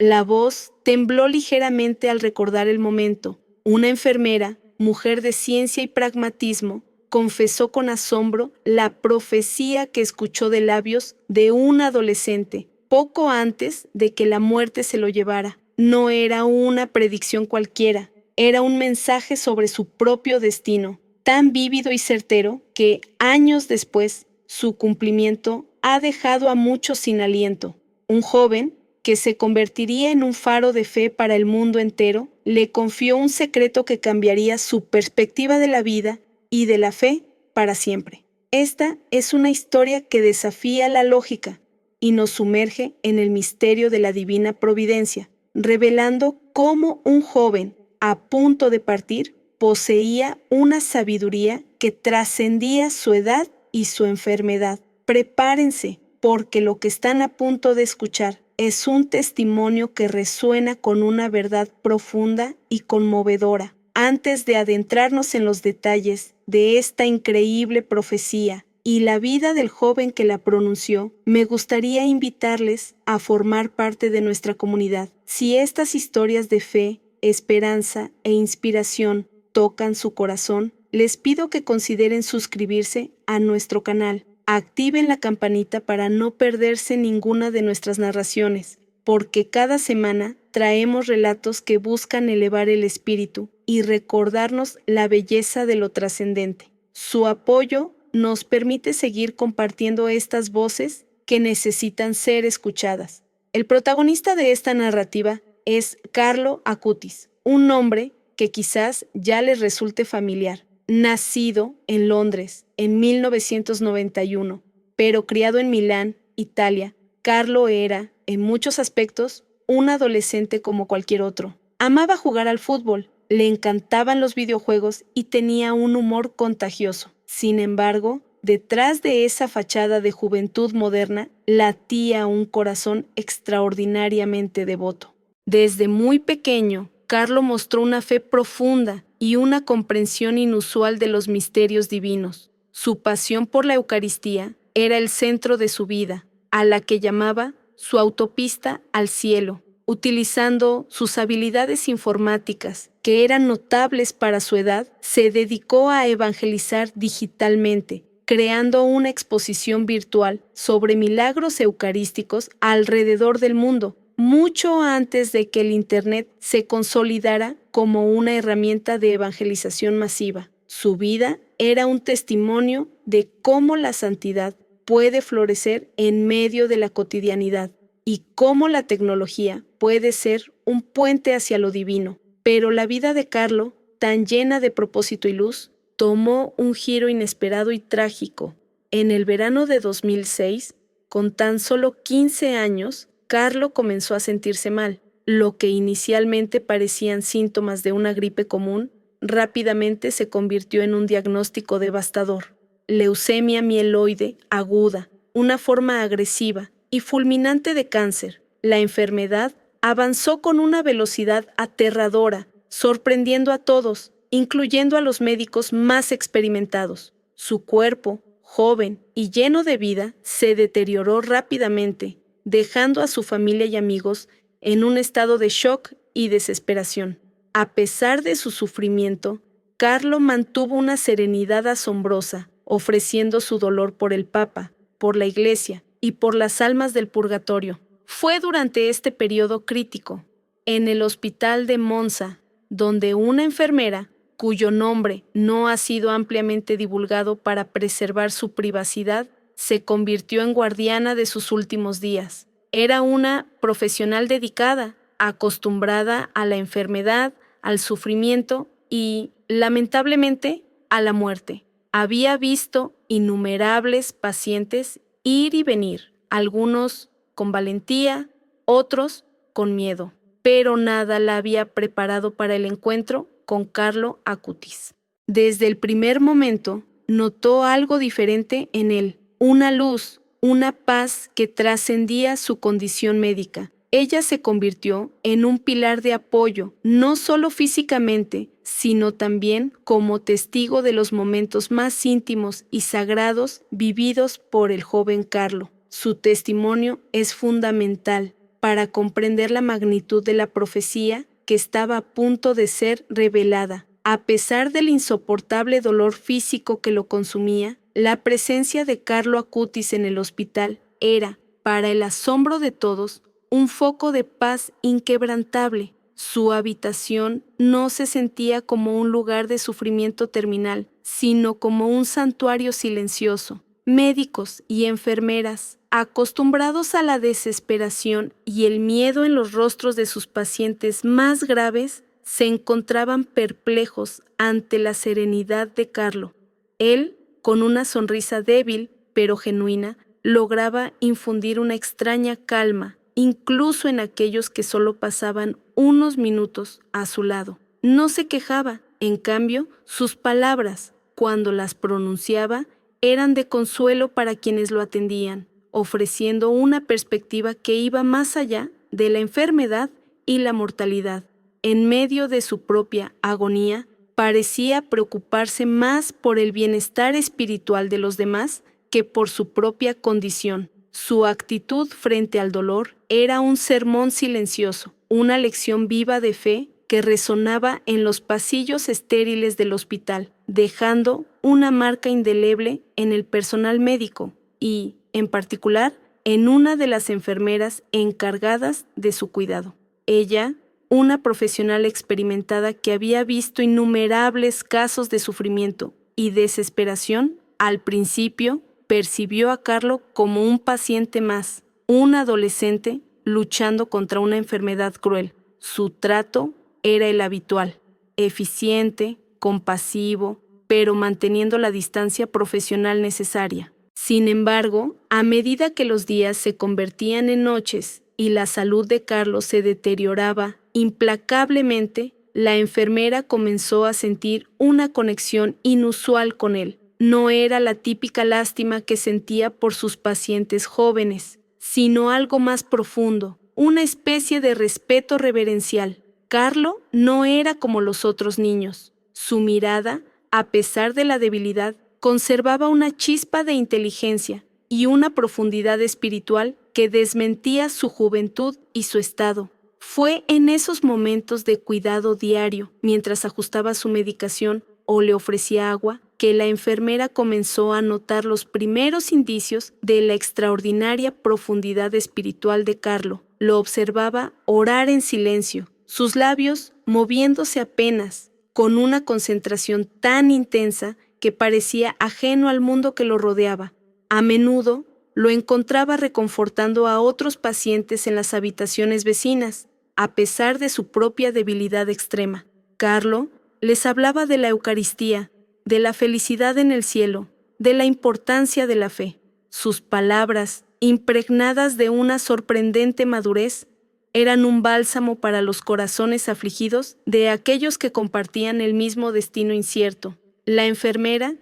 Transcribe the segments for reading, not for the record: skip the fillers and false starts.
La voz tembló ligeramente al recordar el momento. Una enfermera, mujer de ciencia y pragmatismo, confesó con asombro la profecía que escuchó de labios de un adolescente, poco antes de que la muerte se lo llevara. No era una predicción cualquiera, era un mensaje sobre su propio destino, tan vívido y certero que, años después, su cumplimiento ha dejado a muchos sin aliento. Un joven, que se convertiría en un faro de fe para el mundo entero, le confió un secreto que cambiaría su perspectiva de la vida y de la fe para siempre. Esta es una historia que desafía la lógica y nos sumerge en el misterio de la divina providencia, revelando cómo un joven a punto de partir poseía una sabiduría que trascendía su edad y su enfermedad. Prepárense, porque lo que están a punto de escuchar es un testimonio que resuena con una verdad profunda y conmovedora. Antes de adentrarnos en los detalles de esta increíble profecía y la vida del joven que la pronunció, me gustaría invitarles a formar parte de nuestra comunidad. Si estas historias de fe, esperanza e inspiración tocan su corazón, les pido que consideren suscribirse a nuestro canal. Activen la campanita para no perderse ninguna de nuestras narraciones, porque cada semana traemos relatos que buscan elevar el espíritu y recordarnos la belleza de lo trascendente. Su apoyo nos permite seguir compartiendo estas voces que necesitan ser escuchadas. El protagonista de esta narrativa es Carlo Acutis, un nombre que quizás ya les resulte familiar. Nacido en Londres en 1991, pero criado en Milán, Italia, Carlo era, en muchos aspectos, un adolescente como cualquier otro. Amaba jugar al fútbol, le encantaban los videojuegos y tenía un humor contagioso. Sin embargo, detrás de esa fachada de juventud moderna latía un corazón extraordinariamente devoto. Desde muy pequeño, Carlo mostró una fe profunda y una comprensión inusual de los misterios divinos. Su pasión por la Eucaristía era el centro de su vida, a la que llamaba su autopista al cielo, utilizando sus habilidades informáticas, que eran notables para su edad, se dedicó a evangelizar digitalmente, creando una exposición virtual sobre milagros eucarísticos alrededor del mundo, mucho antes de que el Internet se consolidara como una herramienta de evangelización masiva. Su vida era un testimonio de cómo la santidad puede florecer en medio de la cotidianidad y cómo la tecnología puede ser un puente hacia lo divino. Pero la vida de Carlo, tan llena de propósito y luz, tomó un giro inesperado y trágico. En el verano de 2006, con tan solo 15 años, Carlo comenzó a sentirse mal. Lo que inicialmente parecían síntomas de una gripe común, rápidamente se convirtió en un diagnóstico devastador. Leucemia mieloide aguda, una forma agresiva y fulminante de cáncer. La enfermedad avanzó con una velocidad aterradora, sorprendiendo a todos, incluyendo a los médicos más experimentados. Su cuerpo, joven y lleno de vida, se deterioró rápidamente, dejando a su familia y amigos en un estado de shock y desesperación. A pesar de su sufrimiento, Carlo mantuvo una serenidad asombrosa, ofreciendo su dolor por el Papa, por la Iglesia y por las almas del purgatorio. Fue durante este periodo crítico, en el hospital de Monza, donde una enfermera, cuyo nombre no ha sido ampliamente divulgado para preservar su privacidad, se convirtió en guardiana de sus últimos días. Era una profesional dedicada, acostumbrada a la enfermedad, al sufrimiento y, lamentablemente, a la muerte. Había visto innumerables pacientes ir y venir, algunos con valentía, otros con miedo, pero nada la había preparado para el encuentro con Carlo Acutis. Desde el primer momento, notó algo diferente en él, una luz, una paz que trascendía su condición médica. Ella se convirtió en un pilar de apoyo, no solo físicamente, sino también como testigo de los momentos más íntimos y sagrados vividos por el joven Carlo. Su testimonio es fundamental, para comprender la magnitud de la profecía que estaba a punto de ser revelada. A pesar del insoportable dolor físico que lo consumía, la presencia de Carlo Acutis en el hospital era, para el asombro de todos, un foco de paz inquebrantable. Su habitación no se sentía como un lugar de sufrimiento terminal, sino como un santuario silencioso. Médicos y enfermeras, acostumbrados a la desesperación y el miedo en los rostros de sus pacientes más graves, se encontraban perplejos ante la serenidad de Carlo. Él, con una sonrisa débil pero genuina, lograba infundir una extraña calma, incluso en aquellos que solo pasaban unos minutos a su lado. No se quejaba, en cambio, sus palabras, cuando las pronunciaba, eran de consuelo para quienes lo atendían, ofreciendo una perspectiva que iba más allá de la enfermedad y la mortalidad. En medio de su propia agonía, parecía preocuparse más por el bienestar espiritual de los demás que por su propia condición. Su actitud frente al dolor era un sermón silencioso, una lección viva de fe que resonaba en los pasillos estériles del hospital, dejando una marca indeleble en el personal médico y, en particular, en una de las enfermeras encargadas de su cuidado. Ella, una profesional experimentada que había visto innumerables casos de sufrimiento y desesperación, al principio percibió a Carlo como un paciente más, un adolescente luchando contra una enfermedad cruel. Su trato era el habitual, eficiente, compasivo, pero manteniendo la distancia profesional necesaria. Sin embargo, a medida que los días se convertían en noches y la salud de Carlo se deterioraba implacablemente, la enfermera comenzó a sentir una conexión inusual con él. No era la típica lástima que sentía por sus pacientes jóvenes, sino algo más profundo, una especie de respeto reverencial. Carlo no era como los otros niños. Su mirada, a pesar de la debilidad, conservaba una chispa de inteligencia y una profundidad espiritual que desmentía su juventud y su estado. Fue en esos momentos de cuidado diario, mientras ajustaba su medicación o le ofrecía agua, que la enfermera comenzó a notar los primeros indicios de la extraordinaria profundidad espiritual de Carlo. Lo observaba orar en silencio, sus labios moviéndose apenas, con una concentración tan intensa que parecía ajeno al mundo que lo rodeaba. A menudo lo encontraba reconfortando a otros pacientes en las habitaciones vecinas, a pesar de su propia debilidad extrema. Carlo les hablaba de la Eucaristía, de la felicidad en el cielo, de la importancia de la fe. Sus palabras, impregnadas de una sorprendente madurez, eran un bálsamo para los corazones afligidos de aquellos que compartían el mismo destino incierto. La enfermera,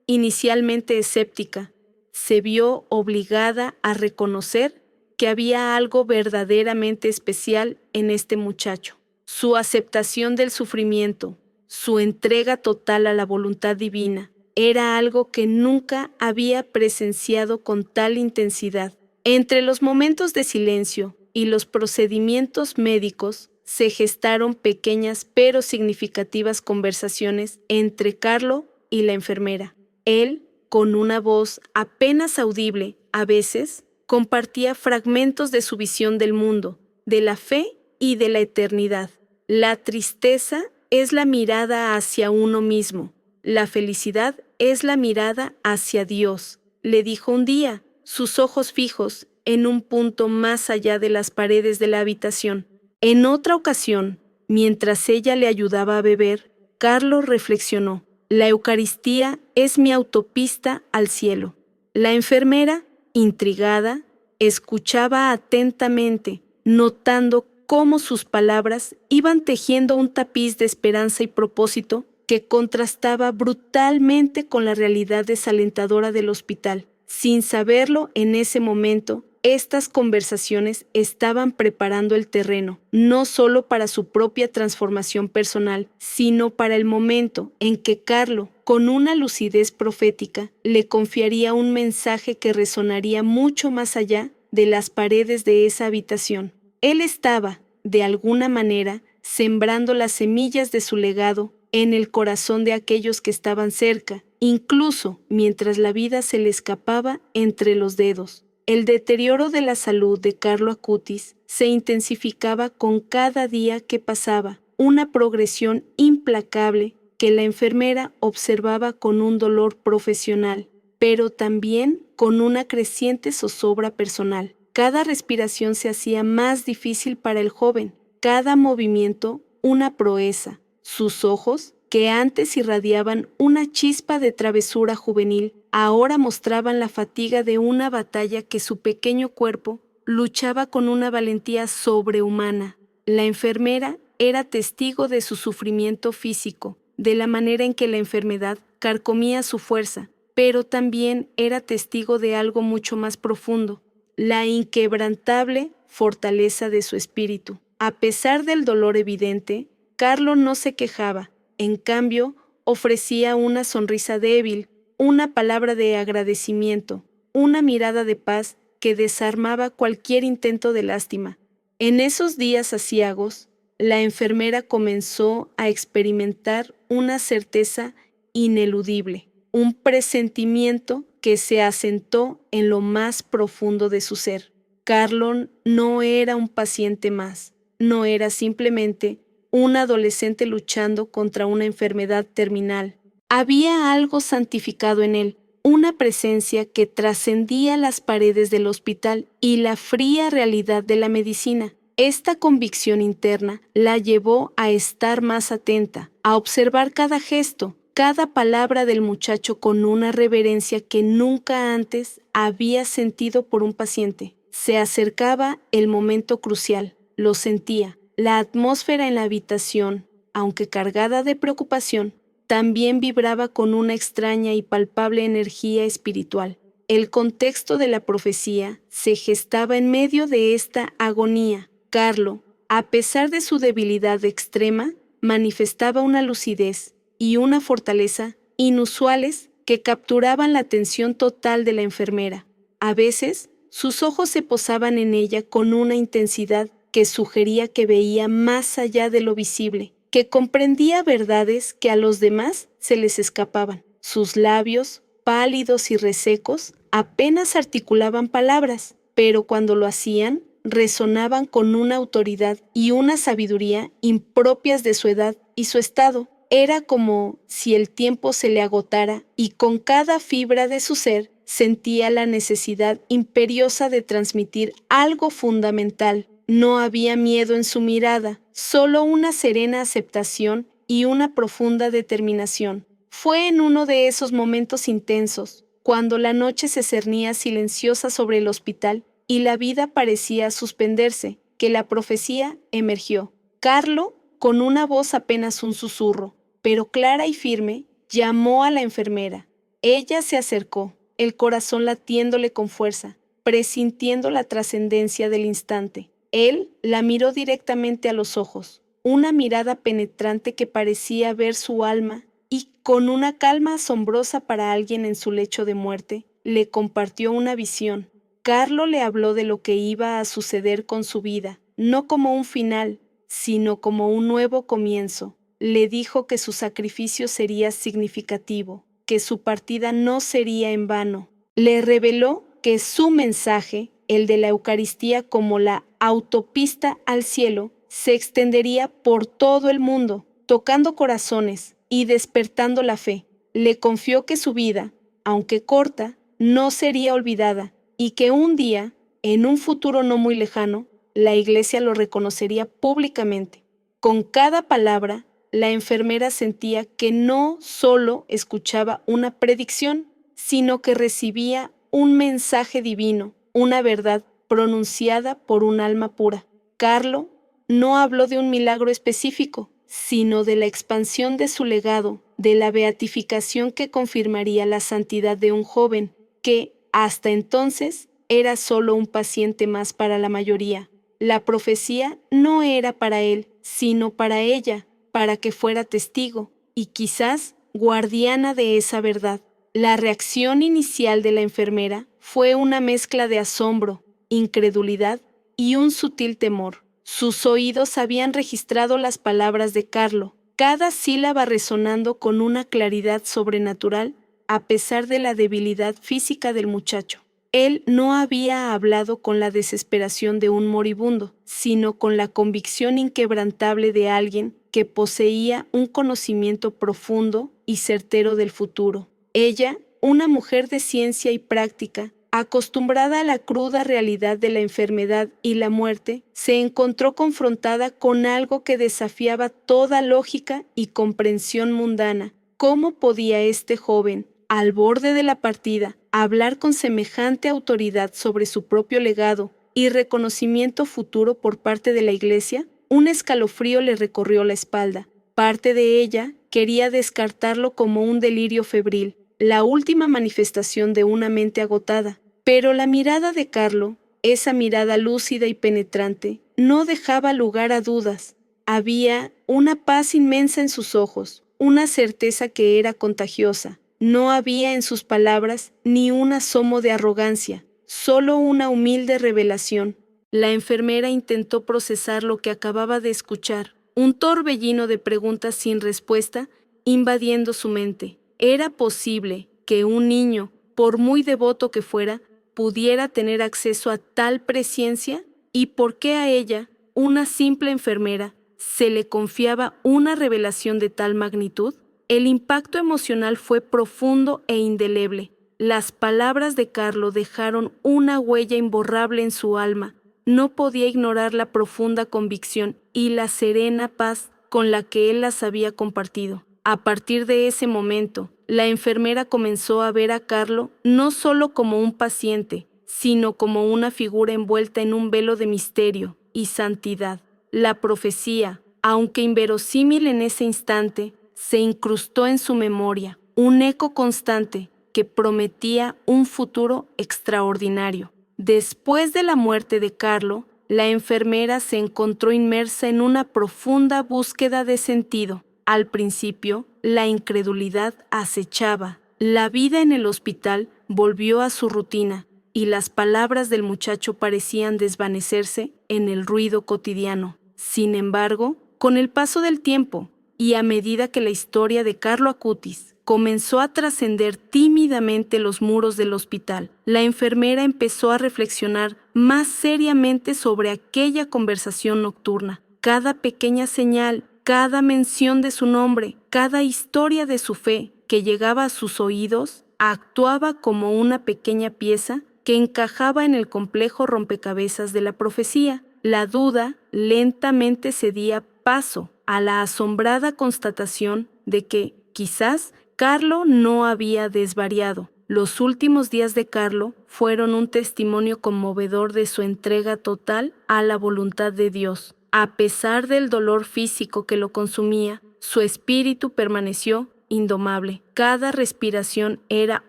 inicialmente escéptica, se vio obligada a reconocer que había algo verdaderamente especial en este muchacho. Su aceptación del sufrimiento, su entrega total a la voluntad divina, era algo que nunca había presenciado con tal intensidad. Entre los momentos de silencio y los procedimientos médicos, se gestaron pequeñas pero significativas conversaciones entre Carlo y la enfermera. Él, con una voz apenas audible, a veces, compartía fragmentos de su visión del mundo, de la fe y de la eternidad. La tristeza es la mirada hacia uno mismo. La felicidad es la mirada hacia Dios, le dijo un día, sus ojos fijos en un punto más allá de las paredes de la habitación. En otra ocasión, mientras ella le ayudaba a beber, Carlos reflexionó: la Eucaristía es mi autopista al cielo. La enfermera, intrigada, escuchaba atentamente, notando cómo sus palabras iban tejiendo un tapiz de esperanza y propósito que contrastaba brutalmente con la realidad desalentadora del hospital. Sin saberlo en ese momento, estas conversaciones estaban preparando el terreno, no solo para su propia transformación personal, sino para el momento en que Carlo, con una lucidez profética, le confiaría un mensaje que resonaría mucho más allá de las paredes de esa habitación. Él estaba, de alguna manera, sembrando las semillas de su legado en el corazón de aquellos que estaban cerca, incluso mientras la vida se le escapaba entre los dedos. El deterioro de la salud de Carlo Acutis se intensificaba con cada día que pasaba, una progresión implacable que la enfermera observaba con un dolor profesional, pero también con una creciente zozobra personal. Cada respiración se hacía más difícil para el joven, cada movimiento una proeza. Sus ojos, que antes irradiaban una chispa de travesura juvenil, ahora mostraban la fatiga de una batalla que su pequeño cuerpo luchaba con una valentía sobrehumana. La enfermera era testigo de su sufrimiento físico, de la manera en que la enfermedad carcomía su fuerza, pero también era testigo de algo mucho más profundo, la inquebrantable fortaleza de su espíritu. A pesar del dolor evidente, Carlo no se quejaba. En cambio, ofrecía una sonrisa débil, una palabra de agradecimiento, una mirada de paz que desarmaba cualquier intento de lástima. En esos días aciagos, la enfermera comenzó a experimentar una certeza ineludible, un presentimiento que se asentó en lo más profundo de su ser. Carlo no era un paciente más, no era simplemente un adolescente luchando contra una enfermedad terminal. Había algo santificado en él, una presencia que trascendía las paredes del hospital y la fría realidad de la medicina. Esta convicción interna la llevó a estar más atenta, a observar cada gesto, cada palabra del muchacho con una reverencia que nunca antes había sentido por un paciente. Se acercaba el momento crucial, lo sentía. La atmósfera en la habitación, aunque cargada de preocupación, también vibraba con una extraña y palpable energía espiritual. El contexto de la profecía se gestaba en medio de esta agonía. Carlo, a pesar de su debilidad extrema, manifestaba una lucidez y una fortaleza inusuales que capturaban la atención total de la enfermera. A veces, sus ojos se posaban en ella con una intensidad que sugería que veía más allá de lo visible, que comprendía verdades que a los demás se les escapaban. Sus labios, pálidos y resecos, apenas articulaban palabras, pero cuando lo hacían, resonaban con una autoridad y una sabiduría impropias de su edad y su estado. Era como si el tiempo se le agotara y con cada fibra de su ser sentía la necesidad imperiosa de transmitir algo fundamental. No había miedo en su mirada, solo una serena aceptación y una profunda determinación. Fue en uno de esos momentos intensos, cuando la noche se cernía silenciosa sobre el hospital y la vida parecía suspenderse, que la profecía emergió. Carlo, con una voz apenas un susurro, pero clara y firme, llamó a la enfermera. Ella se acercó, el corazón latiéndole con fuerza, presintiendo la trascendencia del instante. Él la miró directamente a los ojos, una mirada penetrante que parecía ver su alma, y con una calma asombrosa para alguien en su lecho de muerte, le compartió una visión. Carlo le habló de lo que iba a suceder con su vida, no como un final, sino como un nuevo comienzo. Le dijo que su sacrificio sería significativo, que su partida no sería en vano. Le reveló que su mensaje, el de la Eucaristía como la autopista al cielo, se extendería por todo el mundo, tocando corazones y despertando la fe. Le confió que su vida, aunque corta, no sería olvidada y que un día, en un futuro no muy lejano, la Iglesia lo reconocería públicamente. Con cada palabra, la enfermera sentía que no solo escuchaba una predicción, sino que recibía un mensaje divino, una verdad pronunciada por un alma pura. Carlo no habló de un milagro específico, sino de la expansión de su legado, de la beatificación que confirmaría la santidad de un joven que, hasta entonces, era solo un paciente más para la mayoría. La profecía no era para él, sino para ella, para que fuera testigo y quizás guardiana de esa verdad. La reacción inicial de la enfermera fue una mezcla de asombro, incredulidad y un sutil temor. Sus oídos habían registrado las palabras de Carlo, cada sílaba resonando con una claridad sobrenatural, a pesar de la debilidad física del muchacho. Él no había hablado con la desesperación de un moribundo, sino con la convicción inquebrantable de alguien que poseía un conocimiento profundo y certero del futuro. Ella, una mujer de ciencia y práctica, acostumbrada a la cruda realidad de la enfermedad y la muerte, se encontró confrontada con algo que desafiaba toda lógica y comprensión mundana. ¿Cómo podía este joven, al borde de la partida, hablar con semejante autoridad sobre su propio legado y reconocimiento futuro por parte de la Iglesia? Un escalofrío le recorrió la espalda. Parte de ella quería descartarlo como un delirio febril, la última manifestación de una mente agotada. Pero la mirada de Carlo, esa mirada lúcida y penetrante, no dejaba lugar a dudas. Había una paz inmensa en sus ojos, una certeza que era contagiosa. No había en sus palabras ni un asomo de arrogancia, solo una humilde revelación. La enfermera intentó procesar lo que acababa de escuchar, un torbellino de preguntas sin respuesta invadiendo su mente. ¿Era posible que un niño, por muy devoto que fuera, pudiera tener acceso a tal presciencia? ¿Y por qué a ella, una simple enfermera, se le confiaba una revelación de tal magnitud? El impacto emocional fue profundo e indeleble. Las palabras de Carlo dejaron una huella imborrable en su alma. No podía ignorar la profunda convicción y la serena paz con la que él las había compartido. A partir de ese momento, la enfermera comenzó a ver a Carlo no solo como un paciente, sino como una figura envuelta en un velo de misterio y santidad. La profecía, aunque inverosímil en ese instante, se incrustó en su memoria, un eco constante que prometía un futuro extraordinario. Después de la muerte de Carlo, la enfermera se encontró inmersa en una profunda búsqueda de sentido. Al principio, la incredulidad acechaba. La vida en el hospital volvió a su rutina y las palabras del muchacho parecían desvanecerse en el ruido cotidiano. Sin embargo, con el paso del tiempo y a medida que la historia de Carlo Acutis comenzó a trascender tímidamente los muros del hospital, la enfermera empezó a reflexionar más seriamente sobre aquella conversación nocturna. Cada pequeña señal, cada mención de su nombre, cada historia de su fe que llegaba a sus oídos, actuaba como una pequeña pieza que encajaba en el complejo rompecabezas de la profecía. La duda lentamente cedía paso a la asombrada constatación de que, quizás, Carlo no había desvariado. Los últimos días de Carlo fueron un testimonio conmovedor de su entrega total a la voluntad de Dios. A pesar del dolor físico que lo consumía, su espíritu permaneció indomable. Cada respiración era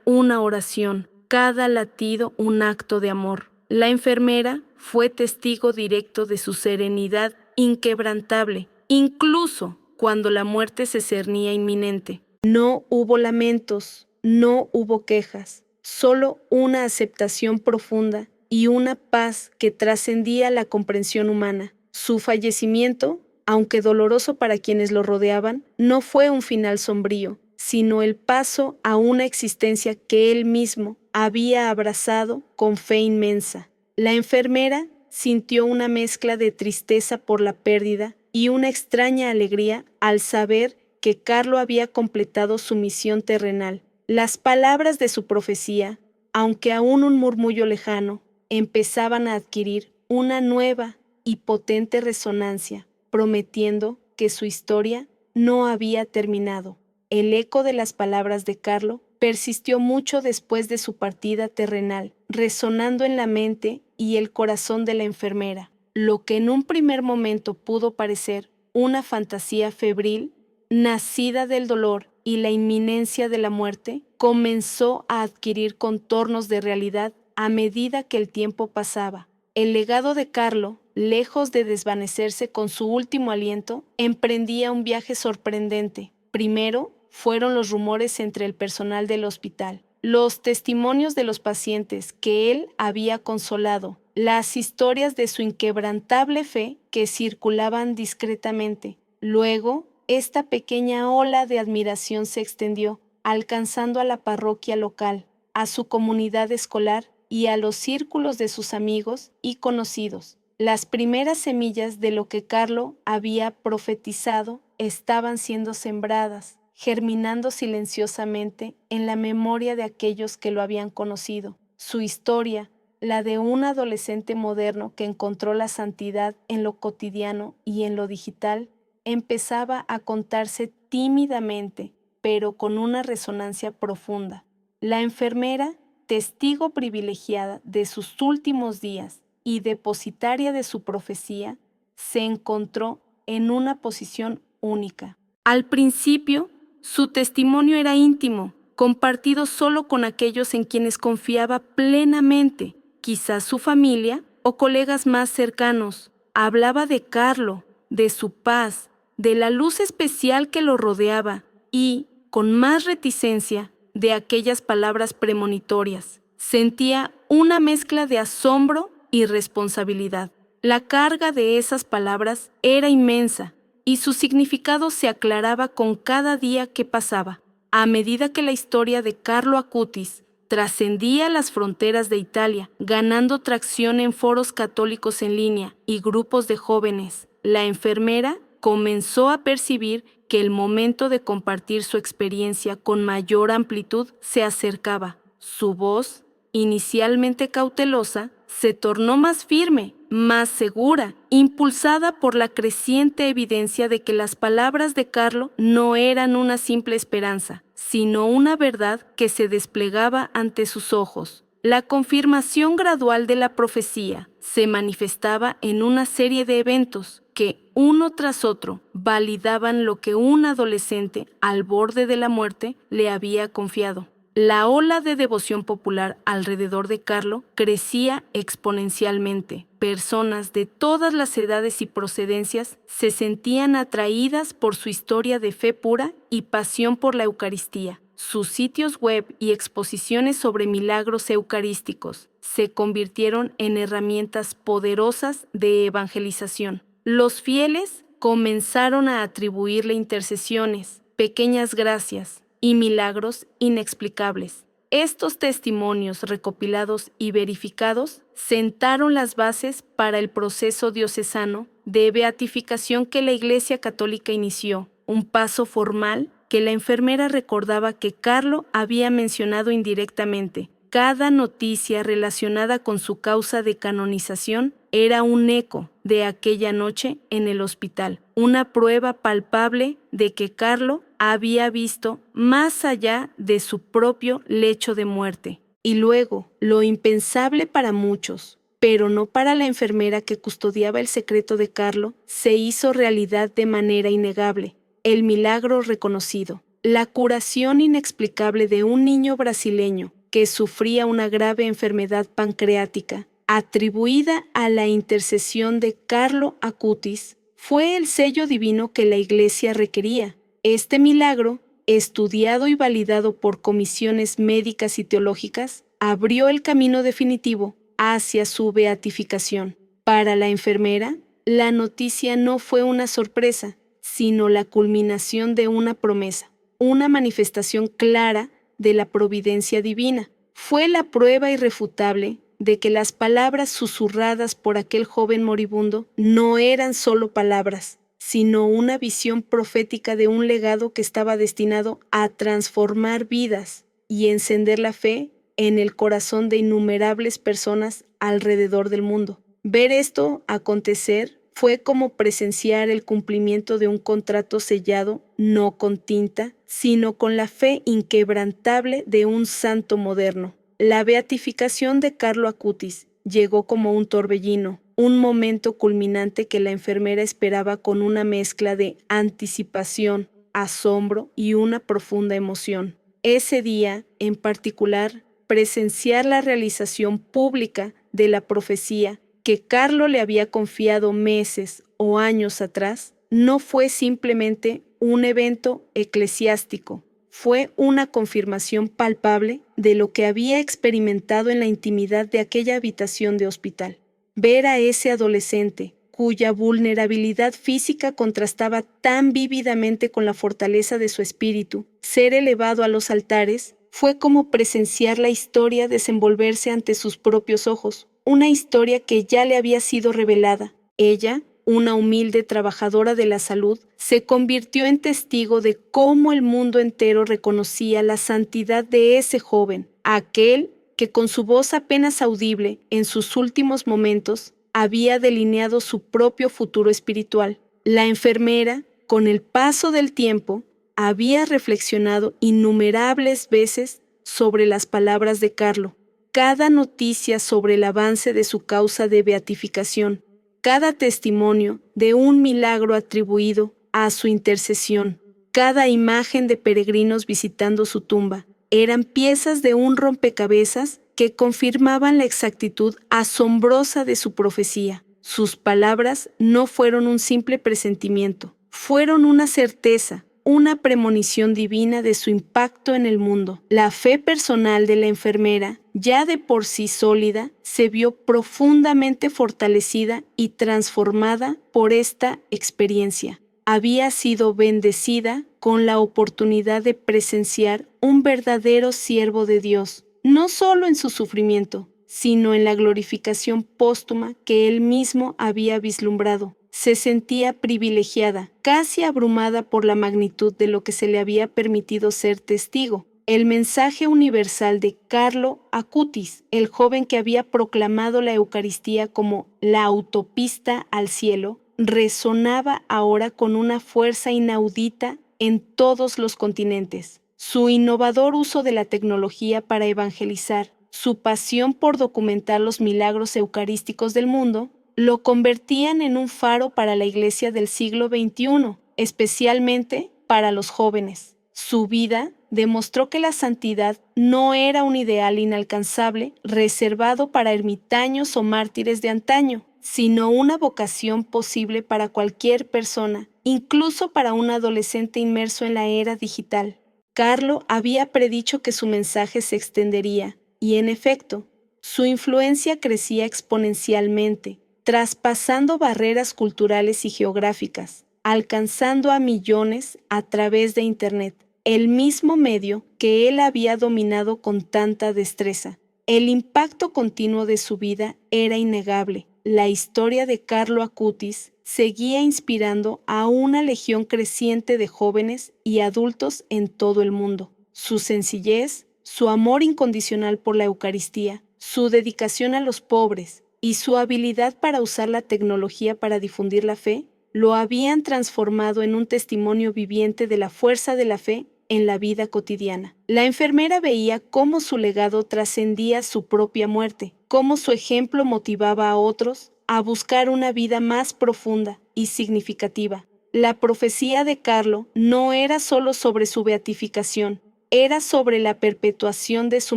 una oración, cada latido un acto de amor. La enfermera fue testigo directo de su serenidad inquebrantable, incluso cuando la muerte se cernía inminente. No hubo lamentos, no hubo quejas, solo una aceptación profunda y una paz que trascendía la comprensión humana. Su fallecimiento, aunque doloroso para quienes lo rodeaban, no fue un final sombrío, sino el paso a una existencia que él mismo había abrazado con fe inmensa. La enfermera sintió una mezcla de tristeza por la pérdida y una extraña alegría al saber que Carlo había completado su misión terrenal. Las palabras de su profecía, aunque aún un murmullo lejano, empezaban a adquirir una nueva y potente resonancia, prometiendo que su historia no había terminado. El eco de las palabras de Carlo persistió mucho después de su partida terrenal, resonando en la mente y el corazón de la enfermera. Lo que en un primer momento pudo parecer una fantasía febril, nacida del dolor y la inminencia de la muerte, comenzó a adquirir contornos de realidad a medida que el tiempo pasaba. El legado de Carlo, lejos de desvanecerse con su último aliento, emprendía un viaje sorprendente. Primero fueron los rumores entre el personal del hospital. Los testimonios de los pacientes que él había consolado, las historias de su inquebrantable fe que circulaban discretamente. Luego, esta pequeña ola de admiración se extendió, alcanzando a la parroquia local, a su comunidad escolar y a los círculos de sus amigos y conocidos. Las primeras semillas de lo que Carlo había profetizado estaban siendo sembradas, germinando silenciosamente en la memoria de aquellos que lo habían conocido. Su historia, la de un adolescente moderno que encontró la santidad en lo cotidiano y en lo digital, empezaba a contarse tímidamente, pero con una resonancia profunda. La enfermera, testigo privilegiada de sus últimos días y depositaria de su profecía, se encontró en una posición única. Al principio, su testimonio era íntimo, compartido solo con aquellos en quienes confiaba plenamente, quizás su familia o colegas más cercanos. Hablaba de Carlo, de su paz, de la luz especial que lo rodeaba y, con más reticencia, de aquellas palabras premonitorias. Sentía una mezcla de asombro y responsabilidad. La carga de esas palabras era inmensa y su significado se aclaraba con cada día que pasaba. A medida que la historia de Carlo Acutis trascendía las fronteras de Italia, ganando tracción en foros católicos en línea y grupos de jóvenes, la enfermera comenzó a percibir que el momento de compartir su experiencia con mayor amplitud se acercaba. Su voz, inicialmente cautelosa, se tornó más firme, más segura, impulsada por la creciente evidencia de que las palabras de Carlo no eran una simple esperanza, sino una verdad que se desplegaba ante sus ojos. La confirmación gradual de la profecía se manifestaba en una serie de eventos que, uno tras otro, validaban lo que un adolescente al borde de la muerte le había confiado. La ola de devoción popular alrededor de Carlo crecía exponencialmente. Personas de todas las edades y procedencias se sentían atraídas por su historia de fe pura y pasión por la Eucaristía. Sus sitios web y exposiciones sobre milagros eucarísticos se convirtieron en herramientas poderosas de evangelización. Los fieles comenzaron a atribuirle intercesiones, pequeñas gracias y milagros inexplicables. Estos testimonios recopilados y verificados sentaron las bases para el proceso diocesano de beatificación que la Iglesia Católica inició, un paso formal que la enfermera recordaba que Carlo había mencionado indirectamente. Cada noticia relacionada con su causa de canonización era un eco de aquella noche en el hospital, una prueba palpable de que Carlo había visto más allá de su propio lecho de muerte. Y luego, lo impensable para muchos, pero no para la enfermera que custodiaba el secreto de Carlo, se hizo realidad de manera innegable. El milagro reconocido, la curación inexplicable de un niño brasileño que sufría una grave enfermedad pancreática, atribuida a la intercesión de Carlo Acutis, fue el sello divino que la Iglesia requería. Este milagro, estudiado y validado por comisiones médicas y teológicas, abrió el camino definitivo hacia su beatificación. Para la enfermera, la noticia no fue una sorpresa, sino la culminación de una promesa, una manifestación clara de la providencia divina. Fue la prueba irrefutable de que las palabras susurradas por aquel joven moribundo no eran solo palabras, sino una visión profética de un legado que estaba destinado a transformar vidas y encender la fe en el corazón de innumerables personas alrededor del mundo. Ver esto acontecer fue como presenciar el cumplimiento de un contrato sellado no con tinta, sino con la fe inquebrantable de un santo moderno. La beatificación de Carlo Acutis llegó como un torbellino, un momento culminante que la enfermera esperaba con una mezcla de anticipación, asombro y una profunda emoción. Ese día, en particular, presenciar la realización pública de la profecía que Carlo le había confiado meses o años atrás, no fue simplemente un evento eclesiástico, fue una confirmación palpable de lo que había experimentado en la intimidad de aquella habitación de hospital. Ver a ese adolescente, cuya vulnerabilidad física contrastaba tan vívidamente con la fortaleza de su espíritu, ser elevado a los altares, fue como presenciar la historia desenvolverse ante sus propios ojos, una historia que ya le había sido revelada. Ella, una humilde trabajadora de la salud, se convirtió en testigo de cómo el mundo entero reconocía la santidad de ese joven, aquel que con su voz apenas audible en sus últimos momentos había delineado su propio futuro espiritual. La enfermera, con el paso del tiempo, había reflexionado innumerables veces sobre las palabras de Carlo. Cada noticia sobre el avance de su causa de beatificación, cada testimonio de un milagro atribuido a su intercesión, cada imagen de peregrinos visitando su tumba, eran piezas de un rompecabezas que confirmaban la exactitud asombrosa de su profecía. Sus palabras no fueron un simple presentimiento, fueron una certeza, una premonición divina de su impacto en el mundo. La fe personal de la enfermera, ya de por sí sólida, se vio profundamente fortalecida y transformada por esta experiencia. Había sido bendecida con la oportunidad de presenciar un verdadero siervo de Dios, no solo en su sufrimiento, sino en la glorificación póstuma que él mismo había vislumbrado. Se sentía privilegiada, casi abrumada por la magnitud de lo que se le había permitido ser testigo. El mensaje universal de Carlo Acutis, el joven que había proclamado la Eucaristía como la autopista al cielo, resonaba ahora con una fuerza inaudita en todos los continentes. Su innovador uso de la tecnología para evangelizar, su pasión por documentar los milagros eucarísticos del mundo, lo convertían en un faro para la Iglesia del siglo XXI, especialmente para los jóvenes. Su vida demostró que la santidad no era un ideal inalcanzable reservado para ermitaños o mártires de antaño, sino una vocación posible para cualquier persona, incluso para un adolescente inmerso en la era digital. Carlo había predicho que su mensaje se extendería, y en efecto, su influencia crecía exponencialmente, traspasando barreras culturales y geográficas, alcanzando a millones a través de Internet, el mismo medio que él había dominado con tanta destreza. El impacto continuo de su vida era innegable. La historia de Carlo Acutis seguía inspirando a una legión creciente de jóvenes y adultos en todo el mundo. Su sencillez, su amor incondicional por la Eucaristía, su dedicación a los pobres y su habilidad para usar la tecnología para difundir la fe, lo habían transformado en un testimonio viviente de la fuerza de la fe en la vida cotidiana. La enfermera veía cómo su legado trascendía su propia muerte, cómo su ejemplo motivaba a otros a buscar una vida más profunda y significativa. La profecía de Carlo no era solo sobre su beatificación, era sobre la perpetuación de su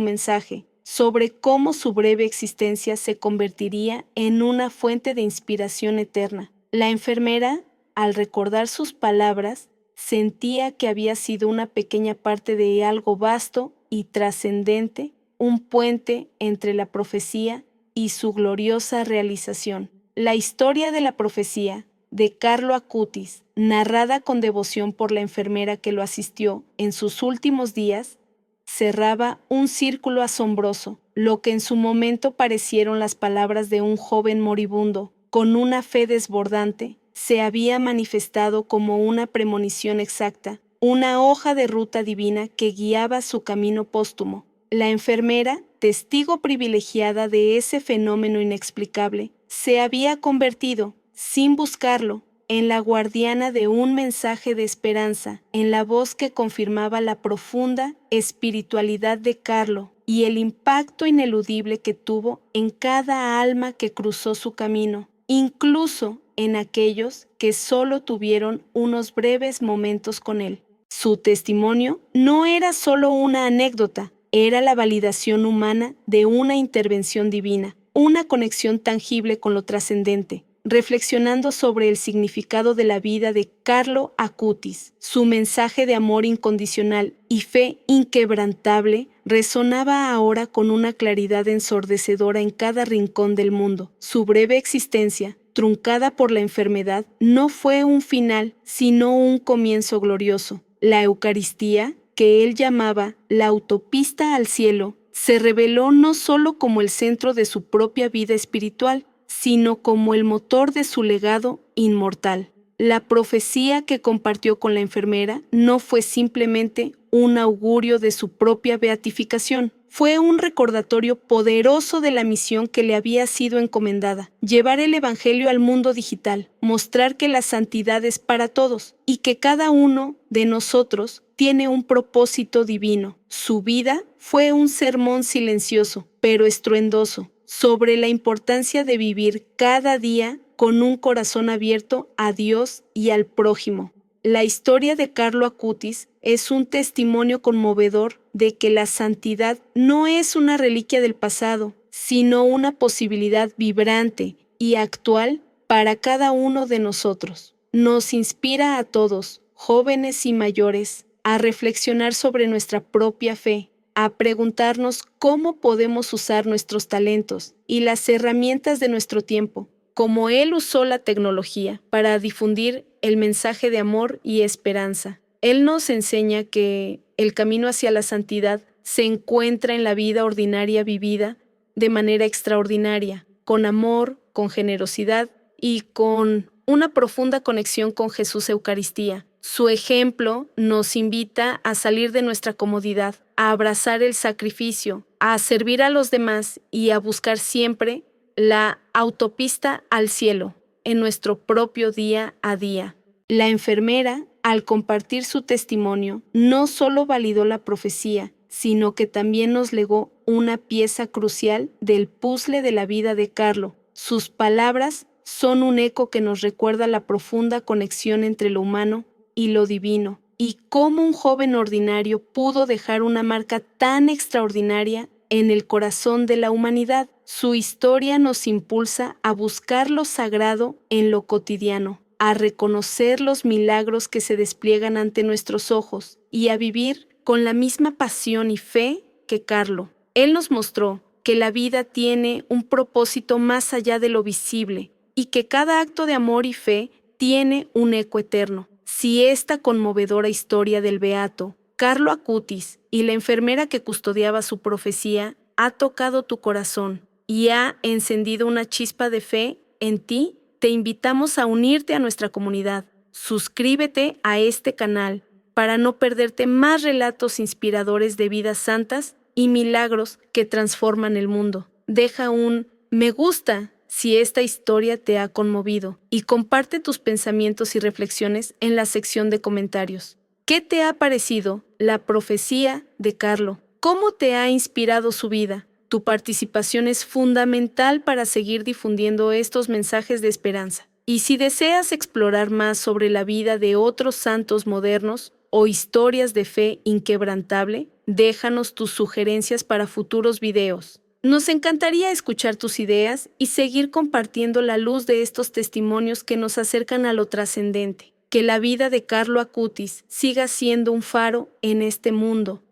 mensaje, sobre cómo su breve existencia se convertiría en una fuente de inspiración eterna. La enfermera, al recordar sus palabras, sentía que había sido una pequeña parte de algo vasto y trascendente, un puente entre la profecía y su gloriosa realización. La historia de la profecía de Carlo Acutis, narrada con devoción por la enfermera que lo asistió en sus últimos días, cerraba un círculo asombroso, lo que en su momento parecieron las palabras de un joven moribundo, con una fe desbordante, se había manifestado como una premonición exacta, una hoja de ruta divina que guiaba su camino póstumo. La enfermera, testigo privilegiada de ese fenómeno inexplicable, se había convertido, sin buscarlo, en la guardiana de un mensaje de esperanza, en la voz que confirmaba la profunda espiritualidad de Carlo y el impacto ineludible que tuvo en cada alma que cruzó su camino, incluso en aquellos que solo tuvieron unos breves momentos con él. Su testimonio no era solo una anécdota, era la validación humana de una intervención divina, una conexión tangible con lo trascendente. reflexionando sobre el significado de la vida de Carlo Acutis. Su mensaje de amor incondicional y fe inquebrantable resonaba ahora con una claridad ensordecedora en cada rincón del mundo. Su breve existencia, truncada por la enfermedad, no fue un final, sino un comienzo glorioso. La Eucaristía, que él llamaba la autopista al cielo, se reveló no solo como el centro de su propia vida espiritual, sino como el motor de su legado inmortal. La profecía que compartió con la enfermera no fue simplemente un augurio de su propia beatificación. Fue un recordatorio poderoso de la misión que le había sido encomendada: llevar el Evangelio al mundo digital, mostrar que la santidad es para todos y que cada uno de nosotros tiene un propósito divino. Su vida fue un sermón silencioso, pero estruendoso, sobre la importancia de vivir cada día con un corazón abierto a Dios y al prójimo. La historia de Carlo Acutis es un testimonio conmovedor de que la santidad no es una reliquia del pasado, sino una posibilidad vibrante y actual para cada uno de nosotros. Nos inspira a todos, jóvenes y mayores, a reflexionar sobre nuestra propia fe, a preguntarnos cómo podemos usar nuestros talentos y las herramientas de nuestro tiempo, como él usó la tecnología para difundir el mensaje de amor y esperanza. Él nos enseña que el camino hacia la santidad se encuentra en la vida ordinaria vivida de manera extraordinaria, con amor, con generosidad y con una profunda conexión con Jesús Eucaristía. Su ejemplo nos invita a salir de nuestra comodidad, a abrazar el sacrificio, a servir a los demás y a buscar siempre la autopista al cielo en nuestro propio día a día. La enfermera, al compartir su testimonio, no solo validó la profecía, sino que también nos legó una pieza crucial del puzzle de la vida de Carlo. Sus palabras son un eco que nos recuerda la profunda conexión entre lo humano y lo divino, y cómo un joven ordinario pudo dejar una marca tan extraordinaria en el corazón de la humanidad. Su historia nos impulsa a buscar lo sagrado en lo cotidiano, a reconocer los milagros que se despliegan ante nuestros ojos y a vivir con la misma pasión y fe que Carlo. Él nos mostró que la vida tiene un propósito más allá de lo visible y que cada acto de amor y fe tiene un eco eterno. Si esta conmovedora historia del beato Carlo Acutis y la enfermera que custodiaba su profecía ha tocado tu corazón y ha encendido una chispa de fe en ti, te invitamos a unirte a nuestra comunidad. Suscríbete a este canal para no perderte más relatos inspiradores de vidas santas y milagros que transforman el mundo. Deja un me gusta si esta historia te ha conmovido y comparte tus pensamientos y reflexiones en la sección de comentarios. ¿Qué te ha parecido la profecía de Carlo? ¿Cómo te ha inspirado su vida? Tu participación es fundamental para seguir difundiendo estos mensajes de esperanza. Y si deseas explorar más sobre la vida de otros santos modernos o historias de fe inquebrantable, déjanos tus sugerencias para futuros videos. Nos encantaría escuchar tus ideas y seguir compartiendo la luz de estos testimonios que nos acercan a lo trascendente. Que la vida de Carlo Acutis siga siendo un faro en este mundo